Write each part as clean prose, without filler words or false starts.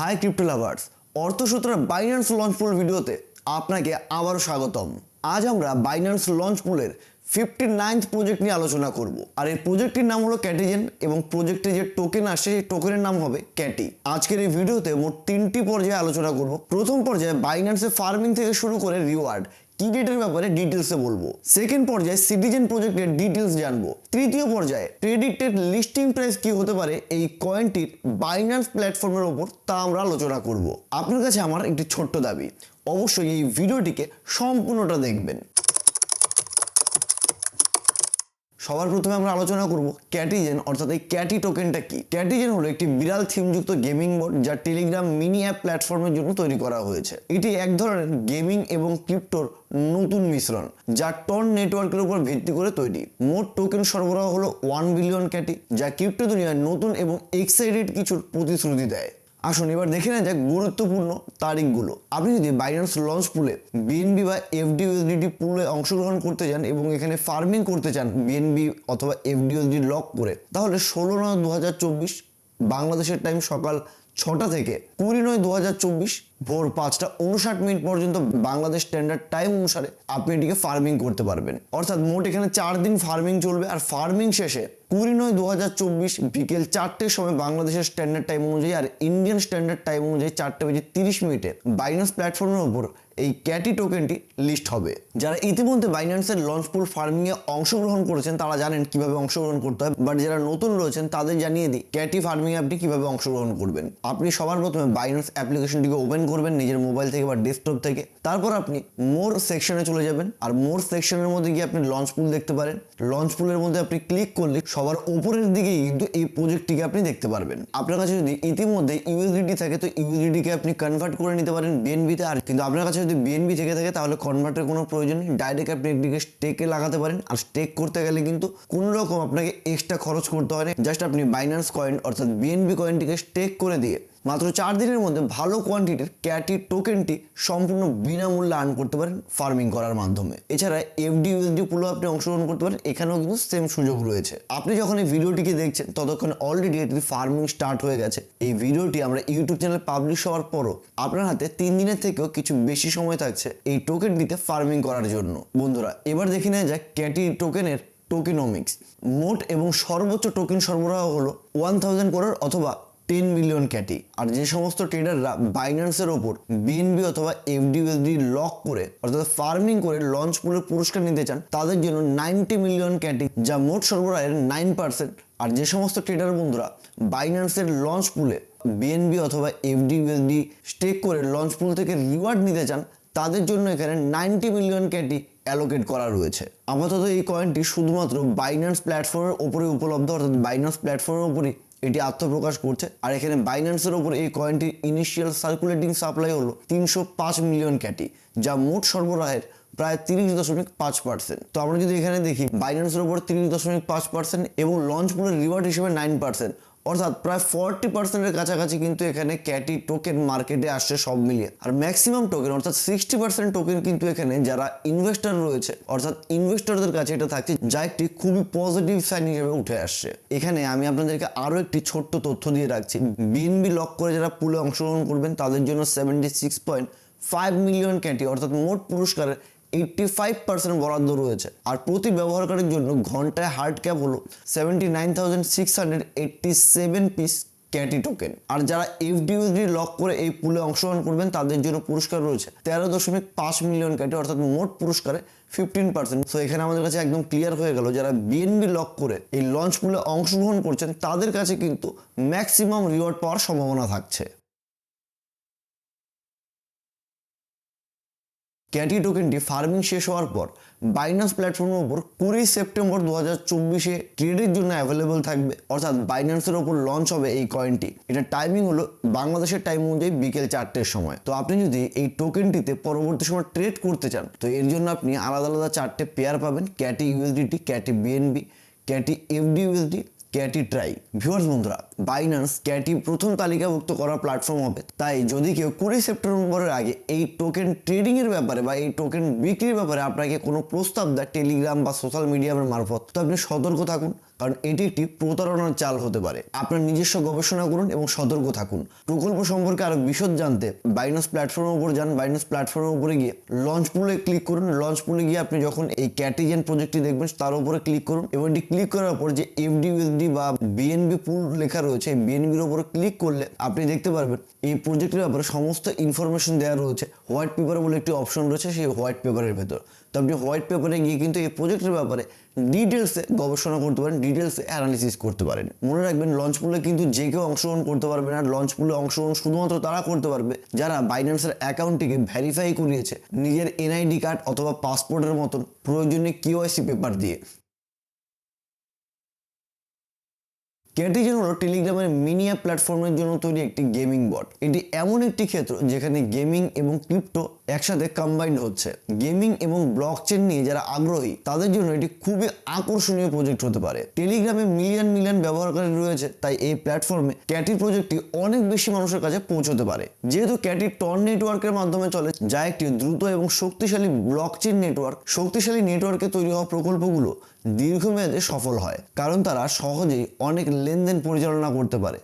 High crypto lovers, অর্থসূত্রের Binance লঞ্চপুল ভিডিওতে আপনাকে আবারও স্বাগতম। আজ আমরা বাইন্যান্স লঞ্চপুলের 59th প্রজেক্ট নিয়ে আলোচনা করব। আর এই প্রজেক্টটির নাম হলো ক্যাটিজেন এবং প্রজেক্টে যে টোকেন আসে সেই টোকেনের নাম হবে ক্যাটি। আজকের এই ভিডিওতে মোট 3টি পর্যায়ে আলোচনা করব। প্রথম পর্যায়ে বাইন্যান্সের ফার্মিং থেকে শুরু করে রিওয়ার্ড কি ডেটের ব্যাপারে ডিটেলসে বলবো। সেকেন্ড পর্যায়ে সিটিজেন প্রজেক্টের ডিটেলস জানবো। তৃতীয় পর্যায়ে প্রেডিক্টেড লিস্টিং প্রাইস কি হতে পারে এই কয়েনটির বাইন্যান্স প্ল্যাটফর্মের ওপর তা আমরা আলোচনা করব। আপনার কাছে আমার একটি ছোট্ট দাবি, অবশ্যই এই ভিডিওটিকে সম্পূর্ণটা দেখবেন। সবার প্রথমে আমরা আলোচনা করব ক্যাটিজেন অর্থাৎ এই ক্যাটি টোকেনটা কি। ক্যাটিজেন হলো একটি বিরাল থিমযুক্ত গেমিং বোর্ড যা টেলিগ্রাম মিনি অ্যাপ প্ল্যাটফর্মের জন্য তৈরি করা হয়েছে। এটি এক ধরনের গেমিং এবং ক্রিপ্টোর নতুন মিশ্রণ যা টন নেটওয়ার্কের উপর ভিত্তি করে তৈরি। মোট টোকেন সরবরাহ হলো 1 বিলিয়ন ক্যাটি, যা ক্রিপ্টো দুনিয়ায় নতুন এবং এক্সাইটেড কিছুর প্রতিশ্রুতি দেয়। আসুন এবার দেখে নেওয়া যাক গুরুত্বপূর্ণ তারিখগুলো। আপনি যদি বাইন্যান্স লঞ্চ পুলে বিএনবি বা এফডিউএসডিটি পুলে অংশগ্রহণ করতে চান এবং এখানে ফার্মিং করতে চান বিএনবি অথবা এফডিউএসডি লক করে, তাহলে 16/9/2024 বাংলাদেশের টাইম সকাল 6টা থেকে 20/9/2024 ভোর 5:59 পর্যন্ত বাংলাদেশ স্ট্যান্ডার্ড টাইম অনুসারে আপনি এটিকে ফার্মিং করতে পারবেন। অর্থাৎ মোট এখানে 4 দিন ফার্মিং চলবে। আর ফার্মিং শেষে 20/9/2024 বিকেল 4টের সময় বাংলাদেশের স্ট্যান্ডার্ড টাইম অনুযায়ী আর ইন্ডিয়ান স্ট্যান্ডার্ড টাইম অনুযায়ী 4:30 বাইন্যান্স প্ল্যাটফর্মের উপর এই ক্যাটি টোকেনটি লিস্ট হবে। যারা ইতিমধ্যে বাইন্যান্সের লঞ্চপুল ফার্মিংয়ে অংশগ্রহণ করেছেন তারা জানেন কিভাবে অংশগ্রহণ করতে হয়, বাট যারা নতুন রয়েছেন তাদের জানিয়ে দিই ক্যাটি ফার্মিংয়ে আপনি কিভাবে অংশগ্রহণ করবেন। আপনি সবার প্রথমে বাইন্যান্স অ্যাপ্লিকেশনটিকে ওপেন করবেন নিজের মোবাইল থেকে বা ডেস্কটপ থেকে। তারপর আপনি মোর সেকশনে চলে যাবেন আর মোর সেকশনের মধ্যে গিয়ে আপনি লঞ্চ পুল দেখতে পারেন। লঞ্চ পুলের মধ্যে আপনি ক্লিক করলে সবার উপরের দিকেই কিন্তু এই প্রজেক্টটিকে আপনি দেখতে পারবেন। আপনার কাছে যদি ইতিমধ্যে ইউএসডিটি থাকে তো ইউএসডিটিকে আপনি কনভার্ট করে নিতে পারেন বিএনবিতে। আর কিন্তু আপনার কাছে যদি বিএনবি থেকে থাকে তাহলে কনভার্টের কোনো প্রয়োজন নেই, ডাইরেক্ট আপনি এটিকে স্টেকে লাগাতে পারেন। আর স্টেক করতে গেলে কিন্তু কোনো রকম আপনাকে এক্সট্রা খরচ করতে হয় না। জাস্ট আপনি বাইন্যান্স কয়েন অর্থাৎ বিএনবি কয়েনটিকে স্টেক করে দিয়ে মাত্র 4 দিনের মধ্যে ভালো কোয়ান্টিটির ক্যাটি টোকেনটি সম্পূর্ণ বিনামূল্যে আর্ন করতে পারেন ফার্মিং করার মাধ্যমে। এছাড়া এফডিউএসডি পুলেও আপনি অংশগ্রহণ করতে পারেন, এখানেও কিন্তু সেম সুযোগ রয়েছে। আপনি যখন এই ভিডিওটিকে দেখছেন ততক্ষণ অলরেডি এটি ফার্মিং স্টার্ট হয়ে গেছে। এই ভিডিওটি আমরা ইউটিউব চ্যানেলে পাবলিশ হওয়ার পরও আপনার হাতে 3 দিনের থেকেও কিছু বেশি সময় থাকছে এই টোকেনটিতে ফার্মিং করার জন্য। বন্ধুরা এবার দেখে নেওয়া যাক ক্যাটি টোকেনের টোকেনোমিক্স। মোট এবং সর্বোচ্চ টোকেন সরবরাহ হলো 1000 করোড় অথবা 10 মিলিয়ন ক্যাটি। আর যে সমস্ত ট্রেডাররা বাইন্যান্সের ওপর বিএনবি অথবা এফডিউএসডি লক করে অর্থাৎ ফার্মিং করে লঞ্চ পুলের পুরস্কার নিতে চান তাদের জন্য 90 মিলিয়ন ক্যাটি, যা মোট সরবরাহের 9%। আর যে সমস্ত ট্রেডার বন্ধুরা বাইন্যান্সের লঞ্চ পুলে বিএনবি অথবা এফডিউএসডি স্টেক করে লঞ্চ পুল থেকে রিওয়ার্ড নিতে চান তাদের জন্য এখানে 90 মিলিয়ন ক্যাটি অ্যালোকেট করা রয়েছে। আপাতত এই কয়েনটি শুধুমাত্র বাইন্যান্স প্ল্যাটফর্মের উপরে উপলব্ধ, অর্থাৎ বাইন্যান্স প্ল্যাটফর্মের উপরেই এটি আত্মপ্রকাশ করছে। আর এখানে বাইন্যান্সের ওপর এই কয়েনটির ইনিশিয়াল সার্কুলেটিং সাপ্লাই হলো 305 মিলিয়ন ক্যাটি, যা মোট সরবরাহের প্রায় 30.5%। তো আমরা যদি এখানে দেখি বাইন্যান্সের ওপর 30.5% এবং লঞ্চ পুলের রিওয়ার্ড হিসেবে 9%, অর্থাৎ প্রায় 40%-এর কাছাকাছি কিন্তু এখানে ক্যাটি টোকেন মার্কেটে আসছে সব মিলিয়ে। আর ম্যাক্সিমাম টোকেন অর্থাৎ 60% টোকেন কিন্তু এখানে যারা ইনভেস্টর রয়েছে অর্থাৎ ইনভেস্টরদের কাছে এটা থাকছে, যা একটি খুবই পজিটিভ সাইন হিসেবে উঠে আসছে। এখানে আমি আপনাদেরকে আরও একটি ছোট্ট তথ্য দিয়ে রাখছি। বিএনবি লক করে যারা পুলে অংশগ্রহণ করবেন তাদের জন্য 76.5 মিলিয়ন ক্যাটি অর্থাৎ মোট পুরস্কারের 85% বরাদ্দ রয়েছে। আর প্রতি ব্যবহারকারীর জন্য ঘন্টায় হার্ড ক্যাপ হলো 79,687 পিস ক্যাটি টোকেন। আর যারা এফডিউএসডি লক করে এই পুলে অংশগ্রহণ করবেন তাদের জন্য পুরস্কার রয়েছে 13.5 মিলিয়ন ক্যাটি অর্থাৎ মোট পুরস্কারে 15%। তো এখানে আমাদের কাছে একদম ক্লিয়ার হয়ে গেল যারা বিএনবি লক করে এই লঞ্চ পুলে অংশগ্রহণ করছেন তাদের কাছে কিন্তু ম্যাক্সিমাম রিওয়ার্ড পাওয়ার সম্ভাবনা থাকছে। ক্যাটি টোকেনটি ফার্মিং শেষ হওয়ার পর বাইন্যান্স প্ল্যাটফর্মের উপর 20 সেপ্টেম্বর 2024 ট্রেডের জন্য অ্যাভেলেবল থাকবে। অর্থাৎ বাইন্যান্সের ওপর লঞ্চ হবে এই কয়েনটি। এটা টাইমিং হলো বাংলাদেশের টাইম অনুযায়ী বিকেল 4টের সময়। তো আপনি যদি এই টোকেনটিতে পরবর্তী সময় ট্রেড করতে চান তো এর জন্য আপনি আলাদা আলাদা 4টে পেয়ার পাবেন: ক্যাটি ইউএসডিটি, ক্যাটি বিএনবি, ক্যাটি এফডিউএসডি, ক্যাটি ট্রাই। ভিউয়ার্স বন্ধুরা, বাইন্যান্স ক্যাটি প্রথম তালিকাভুক্ত করা প্ল্যাটফর্ম হবে, তাই যদি কেউ 20 সেপ্টেম্বরের আগে এই টোকেন ট্রেডিং এর ব্যাপারে বা এই টোকেন বিক্রির ব্যাপারে আপনাকে কোনো প্রস্তাব দেয় টেলিগ্রাম বা সোশ্যাল মিডিয়ার মারফত, তো আপনি সতর্ক থাকুন। কারণ এটি একটি প্রতারণার চাল হতে পারে। আপনার নিজস্ব গবেষণা করুন এবং সতর্ক থাকুন। প্রকল্প সম্পর্কে আরো বিশদ জানতে বাইন্যান্স প্ল্যাটফর্মের উপর যান। বাইন্যান্স প্ল্যাটফর্মের উপরে গিয়ে লঞ্চ পুলে ক্লিক করুন। লঞ্চ পুলে গিয়ে আপনি যখন এই ক্যাটিজেন প্রজেক্টটি দেখবেন তার উপরে ক্লিক করুন এবং এটি ক্লিক করার পর যে এফডি বা বিএনবি পুল লেখা রয়েছে, এই বিএনবির উপরে ক্লিক করলে আপনি দেখতে পারবেন এই প্রজেক্টের ব্যাপারে সমস্ত ইনফরমেশন দেওয়া রয়েছে। হোয়াইট পেপার বলে একটি অপশন রয়েছে সেই হোয়াইট পেপারের ভেতর। তো আপনি হোয়াইট পেপারে গিয়ে কিন্তু এই প্রজেক্টের ব্যাপারে ডিটেলসে গবেষণা করতে পারেন, ডিটেলসে অ্যানালিসিস করতে পারেন। মনে রাখবেন লঞ্চ পুলে কিন্তু যে কেউ অংশগ্রহণ করতে পারবে না। লঞ্চ পুলে অংশগ্রহণ শুধুমাত্র তারা করতে পারবে যারা বাইন্যান্সের অ্যাকাউন্টটিকে ভেরিফাই করিয়েছে নিজের এনআইডি কার্ড অথবা পাসপোর্টের মতন প্রয়োজনীয় কেওয়াইসি পেপার দিয়ে। ক্যাটিজেন হলো টেলিগ্রামের মিনি অ্যাপ প্ল্যাটফর্মের জন্য তৈরি একটি গেমিং বট। এটি এমন একটি ক্ষেত্র যেখানে গেমিং এবং ক্রিপ্টো একসাথে কম্বাইন্ড হচ্ছে। গেমিং এবং ব্লকচেন নিয়ে যারা আগ্রহী তাদের জন্য এটি খুবই আকর্ষণীয় প্রজেক্ট হতে পারে। টেলিগ্রামে মিলিয়ন ব্যবহারকারী রয়েছে, তাই এই প্ল্যাটফর্মে ক্যাটি প্রজেক্টটি অনেক বেশি মানুষের কাছে পৌঁছতে পারে। যেহেতু ক্যাটি টন নেটওয়ার্কের মাধ্যমে চলে, যা একটি দ্রুত এবং শক্তিশালী ব্লকচেন নেটওয়ার্ক, শক্তিশালী নেটওয়ার্কে তৈরি হওয়া প্রকল্পগুলো দীর্ঘমেয়াদে সফল হয় কারণ তারা সহজেই অনেক লেনদেন পরিচালনা করতে পারে।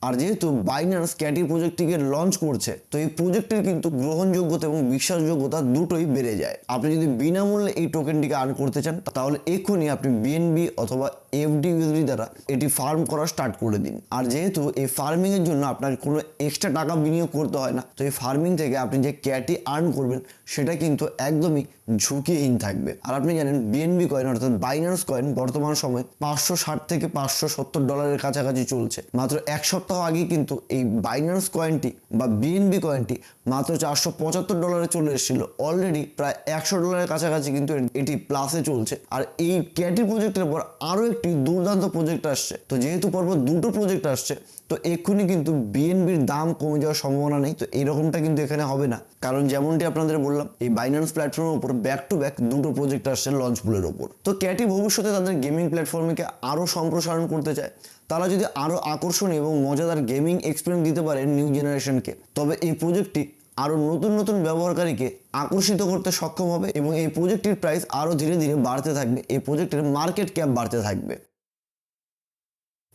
আর যেহেতু বাইন্যান্স ক্যাটি প্রজেক্টটিকে লঞ্চ করছে, তো এই প্রজেক্টের কিন্তু গ্রহণযোগ্যতা এবং বিশ্বাসযোগ্যতা দুটোই বেড়ে যায়। আপনি যদি বিনামূল্যে এই টোকেনটিকে আর্ন করতে চান তাহলে এক্ষুনি আপনি বিএনবি অথবা এফডি দ্বারা এটি ফার্ম করা স্টার্ট করে দিন। আর যেহেতু এই ফার্মিং এর জন্য আপনার কোনো এক্সট্রা টাকা বিনিয়োগ করতে হয় না, তো এই ফার্মিং থেকে আপনি যে ক্যাটি আর্ন করবেন সেটা কিন্তু একদমই ঝুঁকিহীন থাকবে। আর আপনি জানেন বিএনবি কয়েন অর্থাৎ বাইন্যান্স কয়েন বর্তমান সময়ে $560 থেকে $570 কাছাকাছি চলছে। মাত্র এক সপ্তাহ আগে কিন্তু এই বাইন্যান্স কয়েনটি বা বিএনবি কয়েনটি মাত্র $475 চলে এসেছিল। অলরেডি প্রায় $100 কাছাকাছি কিন্তু এটি প্লাসে চলছে। আর এই ক্যাটি প্রজেক্টের পর আরো একটি দুর্দান্ত প্রজেক্ট আসছে। তো যেহেতু পরপর দুটো প্রজেক্ট আসছে, তো এক্ষুনি কিন্তু বিএনবির দাম কমে যাওয়ার সম্ভাবনা নেই। তো এরকমটা কিন্তু এখানে হবে না, কারণ যেমনটি আপনাদের বললাম এই বাইন্যান্স প্ল্যাটফর্মের উপর ব্যাক টু ব্যাক দুটো প্রজেক্ট আসছে লঞ্চ পুলের উপর। তো ক্যাটি ভবিষ্যতে তাদের গেমিং প্ল্যাটফর্মকে আরো সম্প্রসারণ করতে চায়। তারা যদি আরো আকর্ষণীয় এবং মজাদার গেমিং এক্সপিরিয়েন্স দিতে পারে নিউ জেনারেশনকে, তবে এই প্রজেক্টটি আরো নতুন ব্যবহারকারীকে আকর্ষিত করতে সক্ষম হবে এবং এই প্রজেক্টটির প্রাইস আরো ধীরে ধীরে বাড়তে থাকবে। এই প্রজেক্টের মার্কেট ক্যাপ বাড়তে থাকবে।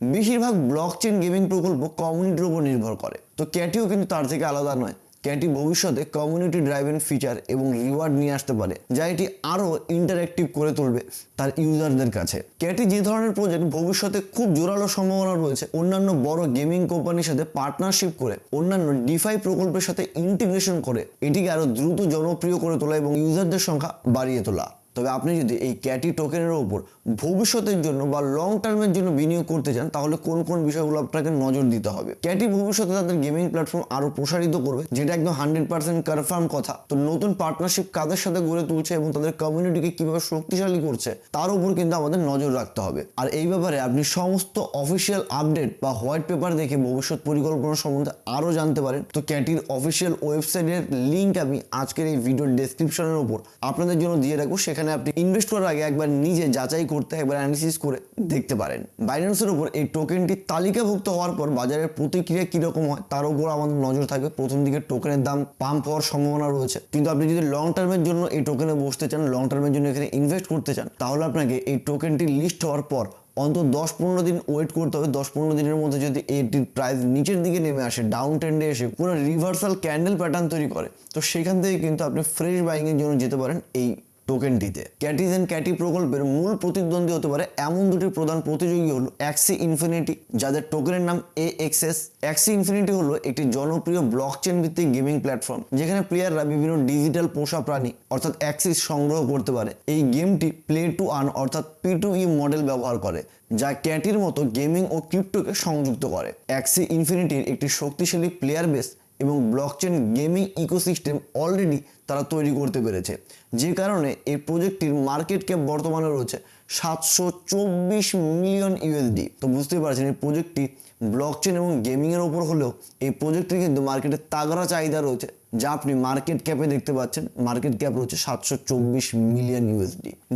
বেশিরভাগ ব্লকচেন গেমিং প্রকল্প কমিউনিটির উপর নির্ভর করে, তো ক্যাটিও কিন্তু তার থেকে আলাদা নয়। ক্যাটি ভবিষ্যতে কমিউনিটি ড্রাইভেন ফিচার এবং রিওয়ার্ড নিয়ে আসতে পারে, যা এটি আরো ইন্টারঅ্যাক্টিভ করে তুলবে তার ইউজারদের কাছে। ক্যাটি যে ধরনের প্রজেক্ট ভবিষ্যতে খুব জোরালো সম্ভাবনা রয়েছে অন্যান্য বড় গেমিং কোম্পানির সাথে পার্টনারশিপ করে, অন্যান্য ডিফাই প্রকল্পের সাথে ইন্টিগ্রেশন করে এটিকে আরো দ্রুত জনপ্রিয় করে তোলা এবং ইউজারদের সংখ্যা বাড়িয়ে তোলা। তবে আপনি যদি এই ক্যাটি টোকেনের উপর ভবিষ্যতের জন্য বা লং টার্মের জন্য বিনিয়োগ করতে চান তাহলে কোন বিষয়গুলো আপনাকে নজর দিতে হবে। ক্যাটি ভবিষ্যতে তাদের গেমিং প্ল্যাটফর্ম আরো প্রসারিত করবে, যেটা একদম 100% কনফার্ম কথা। তো নতুন পার্টনারশিপ কাদের সাথে গড়ে তুলছে এবং তাদের কমিউনিটিকে কিভাবে শক্তিশালী করছে তার উপর কিন্তু আমাদের নজর রাখতে হবে। আর এই ব্যাপারে আপনি সমস্ত অফিসিয়াল আপডেট বা হোয়াইট পেপার দেখে ভবিষ্যৎ পরিকল্পনা সম্বন্ধে আরো জানতে পারেন। তো ক্যাটির অফিসিয়াল ওয়েবসাইটের লিঙ্ক আমি আজকের এই ভিডিওর ডেসক্রিপশনের উপর আপনাদের জন্য দিয়ে রাখবো। সেখানে আপনি ইনভেস্ট করার আগে একবার নিজে যাচাই করতে, একবার অ্যানালিসিস করে দেখতে পারেন। বাইন্যান্সের উপর এই টোকেনটি তালিকাভুক্ত হওয়ার পর বাজারের প্রতিক্রিয়া কিরকম হয় তার উপর আমাদের নজর থাকবে। প্রথম দিকে টোকেনের দাম পাম্প হওয়ার সম্ভাবনা রয়েছে, কিন্তু আপনি যদি লং টার্মের জন্য এই টোকেনে বসতে চান, লং টার্মের জন্য এখানে ইনভেস্ট করতে চান, তাহলে আপনাকে এই টোকেনটি লিস্ট হওয়ার পর অন্তত 10-15 দিন ওয়েট করতে হবে। 10-15 দিনের মধ্যে যদি এটির প্রাইস নিচের দিকে নেমে আসে, ডাউন ট্রেন্ডে এসে পুরো রিভার্সাল ক্যান্ডেল প্যাটার্ন তৈরি করে, তো সেখান থেকে কিন্তু আপনি ফ্রেশ বাইং এর জন্য যেতে পারেন এই টোকেনটিতে। ক্যাটিজেন ক্যাটি প্রকল্পের মূল প্রতিদ্বন্দ্বী হতে পারে এমন দুটি প্রধান প্রতিযোগী হলো অ্যাক্সি ইনফিনিটি, যাদের টোকেনের নাম AXS। অ্যাক্সি ইনফিনিটি হলো একটি জনপ্রিয় ব্লকচেন ভিত্তিক গেমিং প্ল্যাটফর্ম, যেখানে প্লেয়াররা বিভিন্ন ডিজিটাল পোষা প্রাণী অর্থাৎ অ্যাক্সিস সংগ্রহ করতে পারে। এই গেমটি প্লে টু আর্ন অর্থাৎ P2E মডেল ব্যবহার করে, যা ক্যাটির মতো গেমিং ও ক্রিপ্টোকে সংযুক্ত করে। অ্যাক্সি ইনফিনিটির একটি শক্তিশালী প্লেয়ার বেস এবং ব্লকচেন গেমিং ইকোসিস্টেম অলরেডি তারা তৈরি করতে পেরেছে, যে কারণে এই প্রজেক্টটির মার্কেট ক্যাপ বর্তমানে রয়েছে $724 মিলিয়ন। তো বুঝতেই পারছেন এই প্রজেক্টটি ব্লকচেন এবং গেমিং এর উপর হলেও এই প্রজেক্টটির কিন্তু মার্কেটে তাগড়া চাহিদা রয়েছে, যা আপনি মার্কেট ক্যাপে দেখতে পাচ্ছেন। মার্কেট ক্যাপ রয়েছে $724 মিলিয়ন।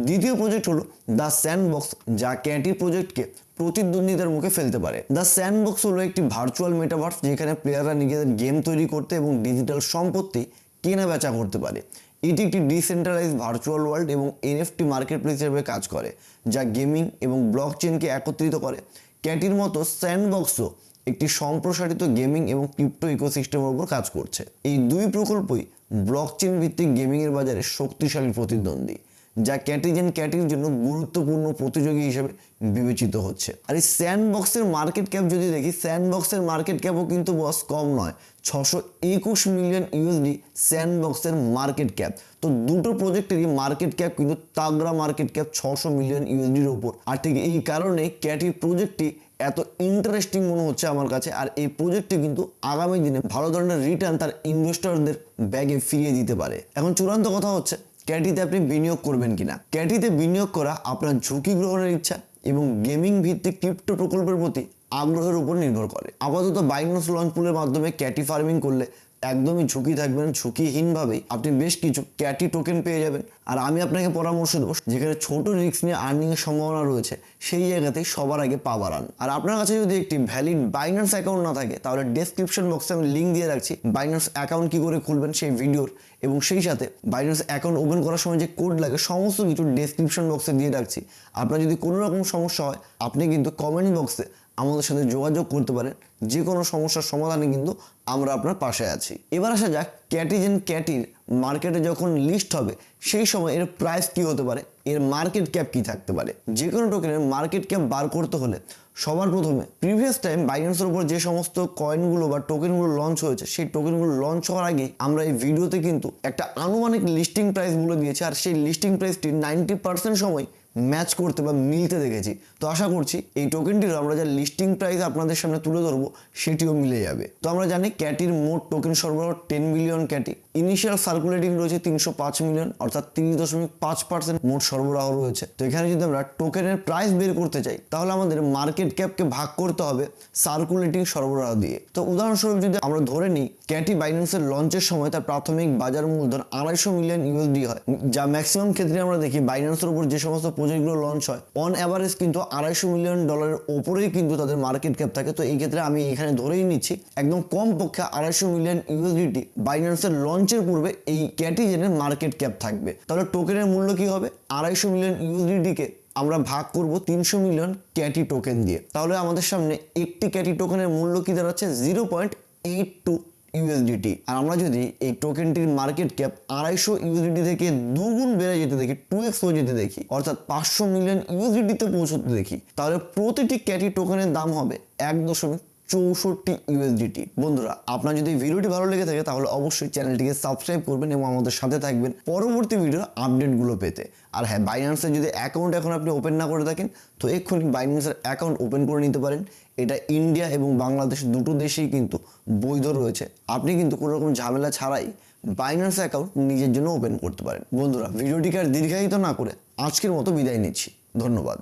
দ্বিতীয় প্রজেক্ট হলো দ্য স্যান্ডবক্স, যা ক্যাটি প্রজেক্টকে প্রতিদ্বন্দ্বিতার মুখে ফেলতে পারে। দ্য স্যান্ডবক্স হলো একটি ভার্চুয়াল মেটাভার্স, যেখানে প্লেয়াররা নিজেদের গেম তৈরি করতে এবং ডিজিটাল সম্পত্তি কেনা বেচা করতে পারে। এটি একটি ডিসেন্ট্রালাইজ ভার্চুয়াল ওয়ার্ল্ড এবং এনএফটি মার্কেট প্লেস হিসেবে কাজ করে, যা গেমিং এবং ব্লকচেনকে একত্রিত করে। ক্যাটির মতো স্যান্ডবক্সও একটি সম্প্রসারিত গেমিং এবং ক্রিপ্টো ইকোসিস্টেমের উপর কাজ করছে। এই দুই প্রকল্পই ব্লকচেন ভিত্তিক গেমিংয়ের বাজারে শক্তিশালী প্রতিদ্বন্দ্বী, যা ক্যাটির জন্য গুরুত্বপূর্ণ প্রতিযোগী হিসেবে বিবেচিত হচ্ছে। আর এই স্যান্ডবক্সের মার্কেট ক্যাপ যদি দেখি, স্যান্ডবক্সের মার্কেট ক্যাপও কিন্তু বস কম নয়, 621 মিলিয়ন ইউএসডি স্যান্ডবক্সের মার্কেট ক্যাপ। তো দুটো প্রজেক্টেরই মার্কেট ক্যাপ কিন্তু তাগড়া মার্কেট ক্যাপ 600 মিলিয়ন ইউএসডির ওপর। আর ঠিক এই কারণে ক্যাটির প্রজেক্টটি এত ইন্টারেস্টিং মনে হচ্ছে আমার কাছে। আর এই প্রজেক্টটি কিন্তু আগামী দিনে ভালো ধরনের রিটার্ন তার ইনভেস্টরদের ব্যাগে ফিরিয়ে দিতে পারে। এখন চূড়ান্ত কথা হচ্ছে, ক্যাটিতে আপনি বিনিয়োগ করবেন কিনা। ক্যাটিতে বিনিয়োগ করা আপনার ঝুঁকি গ্রহণের ইচ্ছা এবং গেমিং ভিত্তিক ক্রিপ্টো প্রকল্পের প্রতি আগ্রহের উপর নির্ভর করে। আপাতত বাইন্যান্স লঞ্চপুলের মাধ্যমে ক্যাটি ফার্মিং করলে একদমই ঝুঁকি থাকবেন, ঝুঁকিহীনভাবেই আপনি বেশ কিছু ক্যাটি টোকেন পেয়ে যাবেন। আর আমি আপনাকে পরামর্শ দেবো, যেখানে ছোট রিস্ক নিয়ে আর্নিংয়ের সম্ভাবনা রয়েছে সেই জায়গাতেই সবার আগে পা বাড়ান। আর আপনার কাছে যদি একটি ভ্যালিড বাইন্যান্স অ্যাকাউন্ট না থাকে, তাহলে ডেসক্রিপশন বক্সে আমি লিঙ্ক দিয়ে রাখছি বাইন্যান্স অ্যাকাউন্ট কী করে খুলবেন সেই ভিডিওর, এবং সেই সাথে বাইন্যান্স অ্যাকাউন্ট ওপেন করার সময় যে কোড লাগে সমস্ত কিছু ডেসক্রিপশন বক্সে দিয়ে রাখছি। আপনার যদি কোনো রকম সমস্যা হয়, আপনি কিন্তু কমেন্ট বক্সে আমাদের সাথে যোগাযোগ করতে পারেন। যে কোনো সমস্যার সমাধানে কিন্তু আমরা আপনার পাশে আছি। এবার আসা যাক, ক্যাটির মার্কেটে যখন লিস্ট হবে সেই সময় এর প্রাইস কী হতে পারে, এর মার্কেট ক্যাপ কী থাকতে পারে। যে কোনো টোকেনের মার্কেট ক্যাপ বার করতে হলে সবার প্রথমে প্রিভিয়াস টাইম বাইন্যান্সের উপর যে সমস্ত কয়েনগুলো বা টোকেনগুলো লঞ্চ হয়েছে, সেই টোকেনগুলো লঞ্চ হওয়ার আগে আমরা এই ভিডিওতে কিন্তু একটা আনুমানিক লিস্টিং প্রাইস বলে দিয়েছি। আর সেই লিস্টিং প্রাইসটি 90% সময় ম্যাচ করতে বা মিলতে দেখেছি। তো আশা করছি এই টোকেনটির আমরা যা লিস্টিং প্রাইস আপনাদের সামনে তুলে ধরবো সেটিও মিলে যাবে। তো আমরা জানি ক্যাটির মোট টোকেন সরবরাহ 10 মিলিয়ন ক্যাটি। ইনিশিয়াল সার্কুলেটিং রয়েছে 305 মিলিয়ন, অর্থাৎ 30.5% মোট সরবরাহ রয়েছে। তো এখানে যদি আমরা টোকেনের প্রাইস বের করতে চাই, তাহলে আমাদের মার্কেট ক্যাপকে ভাগ করতে হবে সার্কুলেটিং সরবরাহ দিয়ে। তো উদাহরণস্বরূপ যদি আমরা ধরে নিই, ক্যাটি বাইন্যান্সের লঞ্চের সময় তার প্রাথমিক বাজার মূলধন 250 মিলিয়ন ইউএসডি হয়, যা ম্যাক্সিমাম ক্ষেত্রে আমরা দেখি বাইন্যান্সের উপর যে সমস্ত প্রজেক্টগুলো লঞ্চ হয় অন অ্যাভারেজ কিন্তু $250 মিলিয়ন ওপরেই কিন্তু তাদের মার্কেট ক্যাপ থাকে। তো এই ক্ষেত্রে আমি এখানে ধরেই নিচ্ছি একদম কম পক্ষে 250 মিলিয়ন ইউএসডিটি বাইন্যান্সের লঞ্চের পূর্বে এই ক্যাটিজেনের মার্কেট ক্যাপ থাকবে। তাহলে টোকেনের মূল্য কি হবে? 250 মিলিয়ন ইউএসডিটিকে আমরা ভাগ করব 300 মিলিয়ন ক্যাটি টোকেন দিয়ে। তাহলে আমাদের সামনে একটি ক্যাটি টোকেনের মূল্য কি দাঁড়াচ্ছে? 0.82 ইউএসডিটি। আর আমরা যদি এই টোকেনটির মার্কেট ক্যাপ 250 ইউএসডিটি থেকে দুগুণ বেড়ে যেতে দেখি, 2x হয়ে যেতে দেখি, অর্থাৎ 500 মিলিয়ন ইউএসডিটিতে পৌঁছতে দেখি, তাহলে প্রতিটি ক্যাটি টোকেনের দাম হবে 1.64 ইউএসডিটি। বন্ধুরা, আপনার যদি ভিডিওটি ভালো লেগে থাকে তাহলে অবশ্যই চ্যানেলটিকে সাবস্ক্রাইব করবেন এবং আমাদের সাথে থাকবেন পরবর্তী ভিডিওর আপডেটগুলো পেতে। আর হ্যাঁ, বাইন্যান্সের যদি অ্যাকাউন্ট এখন আপনি ওপেন না করে থাকেন, তো এক্ষুনি বাইন্যান্সের অ্যাকাউন্ট ওপেন করে নিতে পারেন। এটা ইন্ডিয়া এবং বাংলাদেশ দুটো দেশেই কিন্তু বৈধ রয়েছে। আপনি কিন্তু কোনো রকম ঝামেলা ছাড়াই বাইন্যান্স অ্যাকাউন্ট নিজের জন্য ওপেন করতে পারেন। বন্ধুরা, ভিডিওটিকে আর দীর্ঘায়িত না করে আজকের মতো বিদায় নিচ্ছি। ধন্যবাদ।